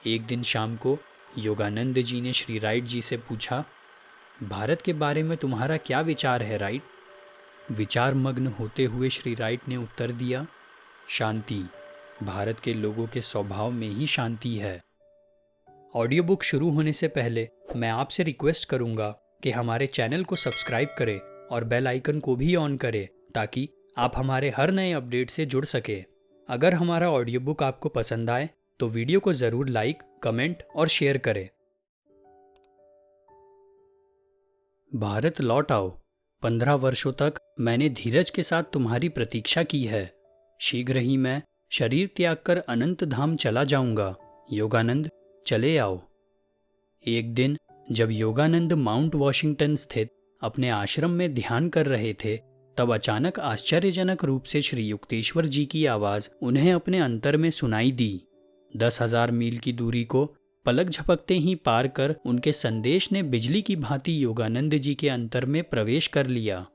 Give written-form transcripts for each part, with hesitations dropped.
एक दिन शाम को योगानंद जी ने श्री राइट जी से पूछा, भारत के बारे में तुम्हारा क्या विचार है राइट? विचार मग्न होते हुए श्री राइट ने उत्तर दिया, शांति। भारत के लोगों के स्वभाव में ही शांति है। ऑडियो बुक शुरू होने से पहले मैं आपसे रिक्वेस्ट करूंगा कि हमारे चैनल को सब्सक्राइब करें और बेल आइकन को भी ऑन करें ताकि आप हमारे हर नए अपडेट से जुड़ सके। अगर हमारा ऑडियो बुक आपको पसंद आए तो वीडियो को ज़रूर लाइक, कमेंट और शेयर करें। भारत लौट आओ। 15 वर्षों तक मैंने धीरज के साथ तुम्हारी प्रतीक्षा की है। शीघ्र ही मैं शरीर त्याग कर अनंत धाम चला जाऊंगा। योगानंद, चले आओ। एक दिन जब योगानंद माउंट वॉशिंगटन स्थित अपने आश्रम में ध्यान कर रहे थे, तब अचानक आश्चर्यजनक रूप से श्री युक्तेश्वर जी की आवाज़ उन्हें अपने अंतर में सुनाई दी। 10,000 मील की दूरी को पलक झपकते ही पार कर उनके संदेश ने बिजली की भांति योगानंद जी के अंतर में प्रवेश कर लिया।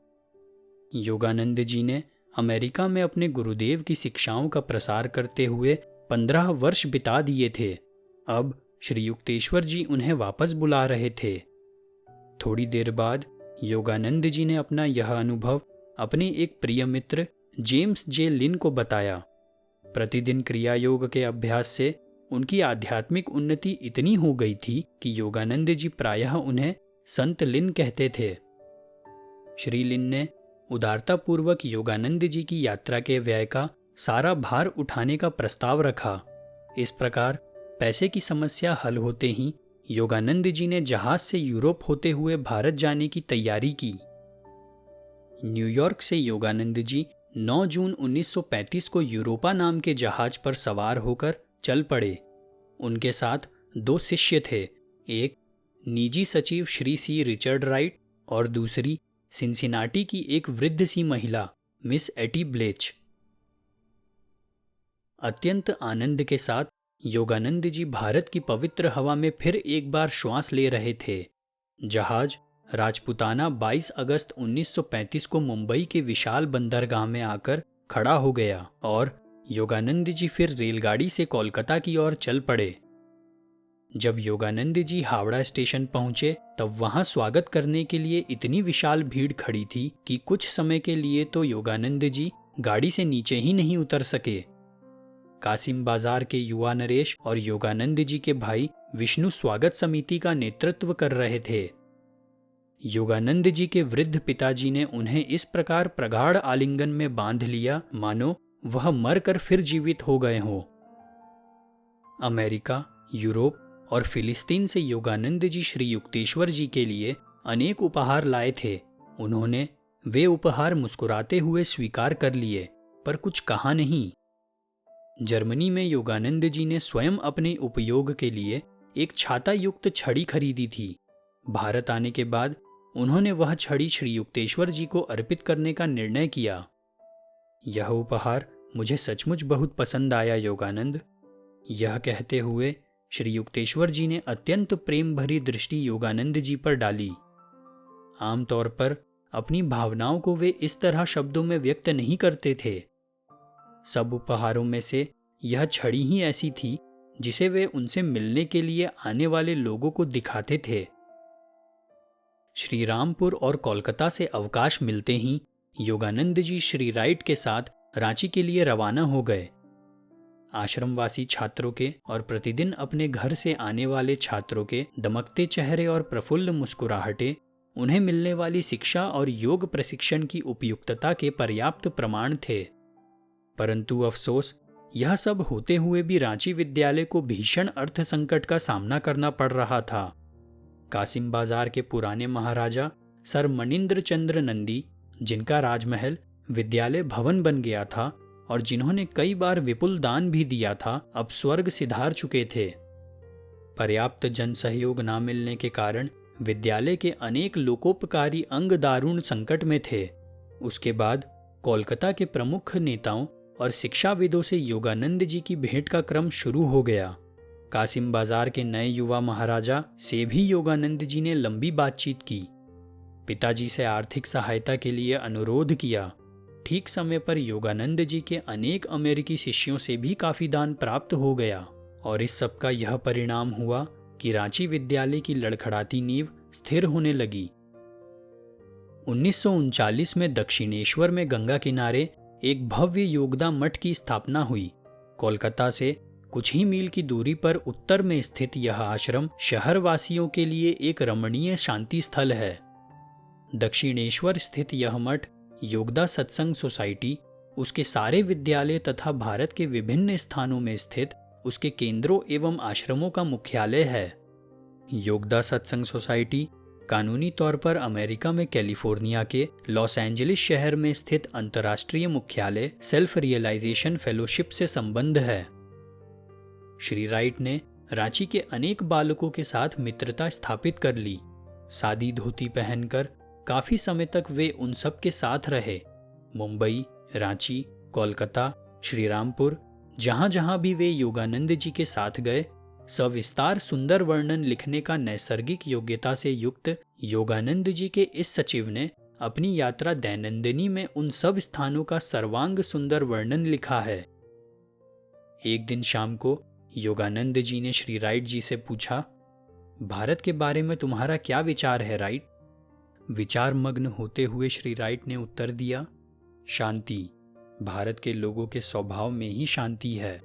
योगानंद जी ने अमेरिका में अपने गुरुदेव की शिक्षाओं का प्रसार करते हुए 15 वर्ष बिता दिए थे। अब श्री युक्तेश्वर जी उन्हें वापस बुला रहे थे। थोड़ी देर बाद योगानंद जी ने अपना यह अनुभव अपने एक प्रिय मित्र जेम्स जे लिन को बताया। प्रतिदिन क्रिया योग के अभ्यास से उनकी आध्यात्मिक उन्नति इतनी हो गई थी कि योगानंद जी प्रायः उन्हें संत लिन कहते थे। श्री लिन ने उदारतापूर्वक योगानंद जी की यात्रा के व्यय का सारा भार उठाने का प्रस्ताव रखा। इस प्रकार पैसे की समस्या हल होते ही योगानंद जी ने जहाज से यूरोप होते हुए भारत जाने की तैयारी की। न्यूयॉर्क से योगानंद जी 9 जून 1935 को यूरोपा नाम के जहाज पर सवार होकर चल पड़े। उनके साथ 2 शिष्य थे, एक निजी सचिव श्री सी रिचर्ड राइट और दूसरी सिंसिनाटी की एक वृद्ध सी महिला मिस एटी ब्लेच। अत्यंत आनंद के साथ योगानंद जी भारत की पवित्र हवा में फिर एक बार श्वास ले रहे थे। जहाज राजपुताना 22 अगस्त 1935 को मुंबई के विशाल बंदरगाह में आकर खड़ा हो गया और योगानंद जी फिर रेलगाड़ी से कोलकाता की ओर चल पड़े। जब योगानंद जी हावड़ा स्टेशन पहुंचे तब वहां स्वागत करने के लिए इतनी विशाल भीड़ खड़ी थी कि कुछ समय के लिए तो योगानंद जी गाड़ी से नीचे ही नहीं उतर सके। कासिम बाजार के युवा नरेश और योगानंद जी के भाई विष्णु स्वागत समिति का नेतृत्व कर रहे थे। योगानंद जी के वृद्ध पिताजी ने उन्हें इस प्रकार प्रगाढ़ आलिंगन में बांध लिया मानो वह मरकर फिर जीवित हो गए हों। अमेरिका, यूरोप और फिलिस्तीन से योगानंद जी श्री युक्तेश्वर जी के लिए अनेक उपहार लाए थे। उन्होंने वे उपहार मुस्कुराते हुए स्वीकार कर लिए, पर कुछ कहा नहीं। जर्मनी में योगानंद जी ने स्वयं अपने उपयोग के लिए एक छाता युक्त छड़ी खरीदी थी। भारत आने के बाद उन्होंने वह छड़ी श्री युक्तेश्वर जी को अर्पित करने का निर्णय किया। यह उपहार मुझे सचमुच बहुत पसंद आया योगानंद। यह कहते हुए श्री युक्तेश्वर जी ने अत्यंत प्रेम भरी दृष्टि योगानंद जी पर डाली। आमतौर पर अपनी भावनाओं को वे इस तरह शब्दों में व्यक्त नहीं करते थे। सब उपहारों में से यह छड़ी ही ऐसी थी जिसे वे उनसे मिलने के लिए आने वाले लोगों को दिखाते थे। श्री रामपुर और कोलकाता से अवकाश मिलते ही योगानंद जी श्री राइट के साथ रांची के लिए रवाना हो गए। आश्रमवासी छात्रों के और प्रतिदिन अपने घर से आने वाले छात्रों के दमकते चेहरे और प्रफुल्ल मुस्कुराहटें उन्हें मिलने वाली शिक्षा और योग प्रशिक्षण की उपयुक्तता के पर्याप्त प्रमाण थे। परंतु अफसोस, यह सब होते हुए भी रांची विद्यालय को भीषण अर्थ संकट का सामना करना पड़ रहा था। कासिम बाजार के पुराने महाराजा सर मनिंद्र चंद्र नंदी, जिनका राजमहल विद्यालय भवन बन गया था और जिन्होंने कई बार विपुल दान भी दिया था, अब स्वर्ग सिधार चुके थे। पर्याप्त जन सहयोग न मिलने के कारण विद्यालय के अनेक लोकोपकारी अंग दारुण संकट में थे। उसके बाद कोलकाता के प्रमुख नेताओं और शिक्षाविदों से योगानंद जी की भेंट का क्रम शुरू हो गया। कासिम बाजार के नए युवा महाराजा से भी योगानंद जी ने लंबी बातचीत की। पिताजी से आर्थिक सहायता के लिए अनुरोध किया। ठीक समय पर योगानंद जी के अनेक अमेरिकी शिष्यों से भी काफी दान प्राप्त हो गया और इस सब का यह परिणाम हुआ कि रांची विद्यालय की लड़खड़ाती नींव स्थिर होने लगी। 1939 में दक्षिणेश्वर में गंगा किनारे एक भव्य योगदा मठ की स्थापना हुई। कोलकाता से कुछ ही मील की दूरी पर उत्तर में स्थित यह आश्रम शहरवासियों के लिए एक रमणीय शांति स्थल है। दक्षिणेश्वर स्थित यह मठ योगदा सत्संग सोसाइटी, उसके सारे विद्यालय तथा भारत के विभिन्न स्थानों में स्थित उसके केंद्रों एवं आश्रमों का मुख्यालय है। योगदा सत्संग सोसाइटी कानूनी तौर पर अमेरिका में कैलिफोर्निया के लॉस एंजलिस शहर में स्थित अंतर्राष्ट्रीय मुख्यालय सेल्फ रियलाइजेशन फेलोशिप से संबद्ध है। श्री राइट ने रांची के अनेक बालकों के साथ मित्रता स्थापित कर ली। सादी धोती पहनकर काफी समय तक वे उन सब के साथ रहे। मुंबई, रांची, कोलकाता, श्रीरामपुर, जहां जहां भी वे योगानंद जी के साथ गए, सविस्तार सुंदर वर्णन लिखने का नैसर्गिक योग्यता से युक्त योगानंद जी के इस सचिव ने अपनी यात्रा दैनंदिनी में उन सब स्थानों का सर्वांग सुंदर वर्णन लिखा है। एक दिन शाम को योगानंद जी ने श्री राइट जी से पूछा, भारत के बारे में तुम्हारा क्या विचार है राइट? विचार मग्न होते हुए श्री राइट ने उत्तर दिया, शांति। भारत के लोगों के स्वभाव में ही शांति है।